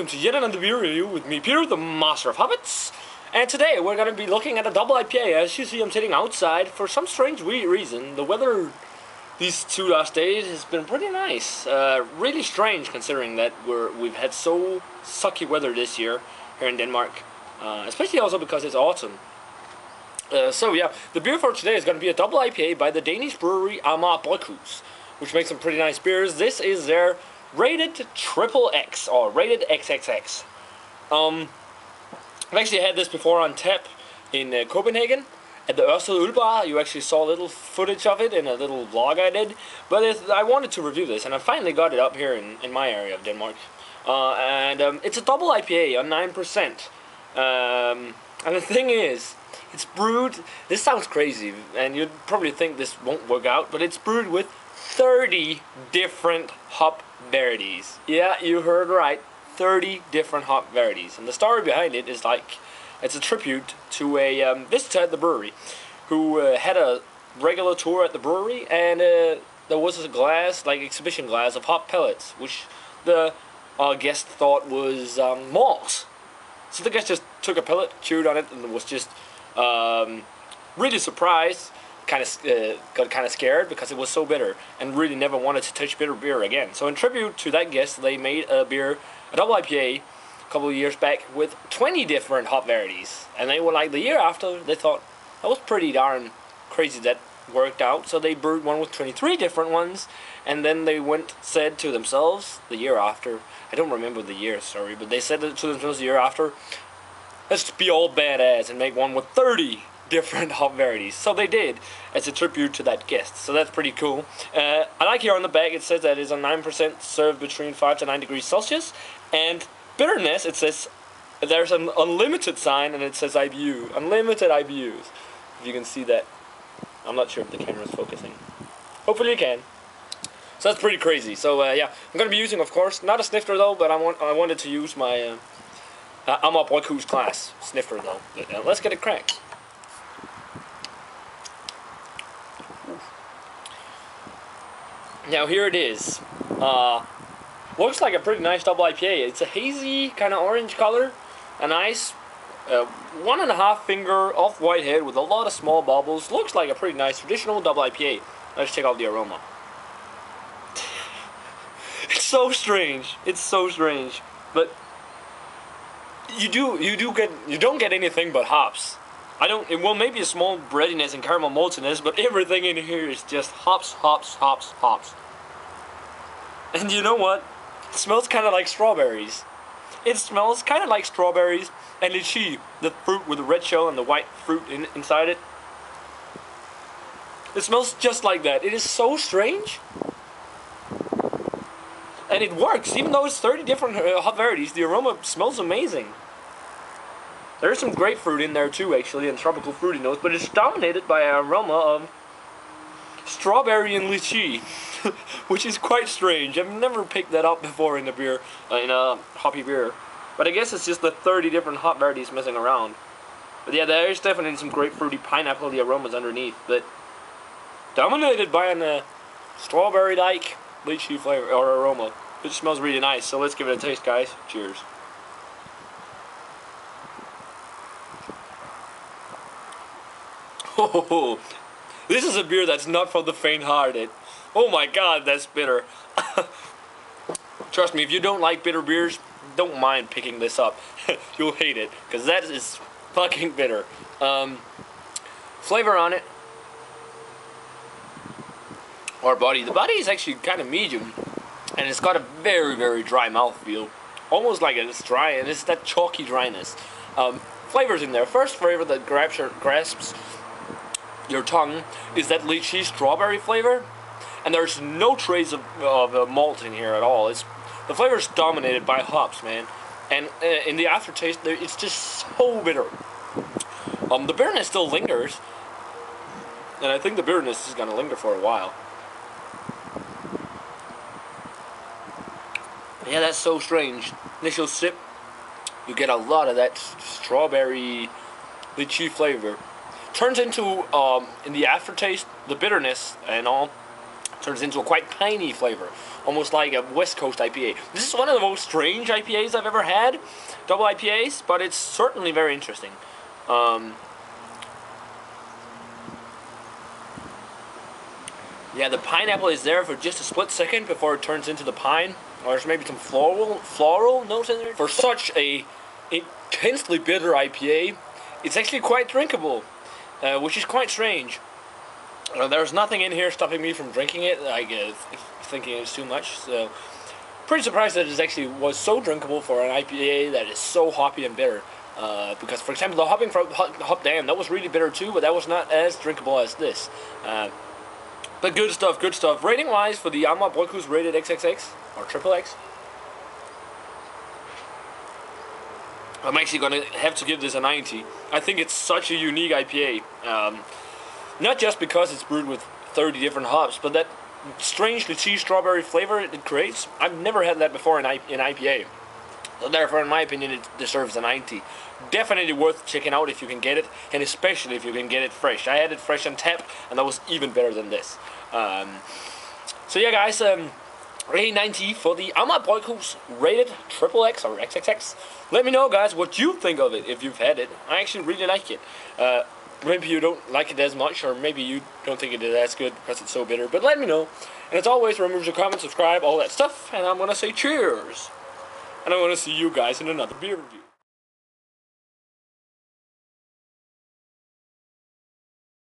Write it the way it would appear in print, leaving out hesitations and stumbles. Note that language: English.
welcome to yet another beer review with me, Peter, the Master of Hobbits. And today we're going to be looking at a double IPA. As you see, I'm sitting outside for some strange reason. The weather these 2 last days has been pretty nice. Really strange considering that we've had so sucky weather this year here in Denmark. Especially also because it's autumn. So yeah, the beer for today is going to be a double IPA by the Danish brewery Amager, which makes some pretty nice beers. This is their rated XxX or rated XxX. I've actually had this before on tap in Copenhagen at the Ørsted Ølbar. You actually saw a little footage of it in a little vlog I did. But I wanted to review this, and I finally got it up here in my area of Denmark. It's a double IPA on 9%. And the thing is, it's brewed, this sounds crazy, and you'd probably think this won't work out, but it's brewed with 30 different hop varieties. Yeah, you heard right, 30 different hop varieties. And the story behind it is like, it's a tribute to a visitor at the brewery who had a regular tour at the brewery, and there was a glass, like exhibition glass of hop pellets, which the guest thought was malt. So the guest just took a pellet, chewed on it, and was just really surprised, got kind of scared because it was so bitter, and really never wanted to touch bitter beer again. So in tribute to that guest, they made a beer, a double IPA, a couple of years back with 20 different hop varieties. And they were like, the year after, they thought that was pretty darn crazy that worked out. So they brewed one with 23 different ones, and then they said to themselves the year after, I don't remember the year, sorry, but they said to themselves the year after, let's be all badass and make one with 30 different hop varieties. So they did, as a tribute to that guest. So that's pretty cool. I like here on the back it says that it's a 9% served between 5 to 9 degrees Celsius. And bitterness, it says, there's an unlimited sign and it says IBU. Unlimited IBUs. If you can see that. I'm not sure if the camera's focusing. Hopefully you can. So that's pretty crazy. So yeah, I'm going to be using, of course, not a snifter though, but I wanted to use my Amager class snifter though. But, let's get it cracked. Now here it is. Looks like a pretty nice double IPA. It's a hazy kind of orange color, a nice 1.5 finger off-white head with a lot of small bubbles. Looks like a pretty nice traditional double IPA. Let's check out the aroma. It's so strange. It's so strange, but you don't get anything but hops. Well, maybe a small breadiness and caramel maltiness, but everything in here is just hops, hops, hops, hops. And you know what? It smells kind of like strawberries. It smells kind of like strawberries and lychee, the fruit with the red shell and the white fruit inside it. It smells just like that. It is so strange. And it works, even though it's 30 different hop varieties, the aroma smells amazing. There's some grapefruit in there too, actually, and tropical fruity notes, but it's dominated by an aroma of strawberry and lychee, which is quite strange. I've never picked that up before in a beer, in a hoppy beer. But I guess it's just the 30 different hop varieties messing around. But yeah, there's definitely some grapefruity, pineapple-y aromas underneath, but dominated by a strawberry-like lychee flavor or aroma. It smells really nice, so let's give it a taste, guys. Cheers. Oh, this is a beer that's not for the faint-hearted. Oh my god, that's bitter. Trust me, if you don't like bitter beers, don't mind picking this up. You'll hate it, because that is fucking bitter. Flavor on it. Or body. The body is actually kind of medium, and it's got a very, very dry mouthfeel. Almost like it's dry, and it's that chalky dryness. Flavors in there. First flavor that grasps your tongue is that lychee strawberry flavor, and there's no trace of malt in here at all. The flavor is dominated by hops, man, and in the aftertaste, it's just so bitter. The bitterness still lingers, and I think the bitterness is gonna linger for a while. Yeah, that's so strange. Initial sip, you get a lot of that strawberry lychee flavor. Turns into, in the aftertaste, the bitterness and all, turns into a quite piney flavor. almost like a West Coast IPA. This is one of the most strange IPAs I've ever had, double IPAs, but it's certainly very interesting. Yeah, the pineapple is there for just a split second before it turns into the pine. Or there's maybe some floral notes in there. For such a intensely bitter IPA, it's actually quite drinkable, which is quite strange. There's nothing in here stopping me from drinking it, thinking it's too much. So, pretty surprised that it actually was so drinkable for an IPA that is so hoppy and bitter. Because, for example, the hopping from Hop Dam, that was really bitter too, but that was not as drinkable as this. But good stuff, good stuff. Rating-wise, for the Amager Bryghus rated XxX, or XxX, I'm actually going to have to give this a 90. I think it's such a unique IPA. Not just because it's brewed with 30 different hops, but that strangely tea strawberry flavor it creates. I've never had that before in IPA. So therefore, in my opinion, it deserves a 90. Definitely worth checking out if you can get it, and especially if you can get it fresh. I had it fresh on tap, and that was even better than this. So yeah, guys, rating 90 for the Amager Bryghus rated XxX or XxX. Let me know, guys, what you think of it if you've had it. I actually really like it. Maybe you don't like it as much, or maybe you don't think it is as good because it's so bitter. But let me know. And as always, remember to comment, subscribe, all that stuff. And I'm gonna say cheers. And I'm gonna see you guys in another beer review.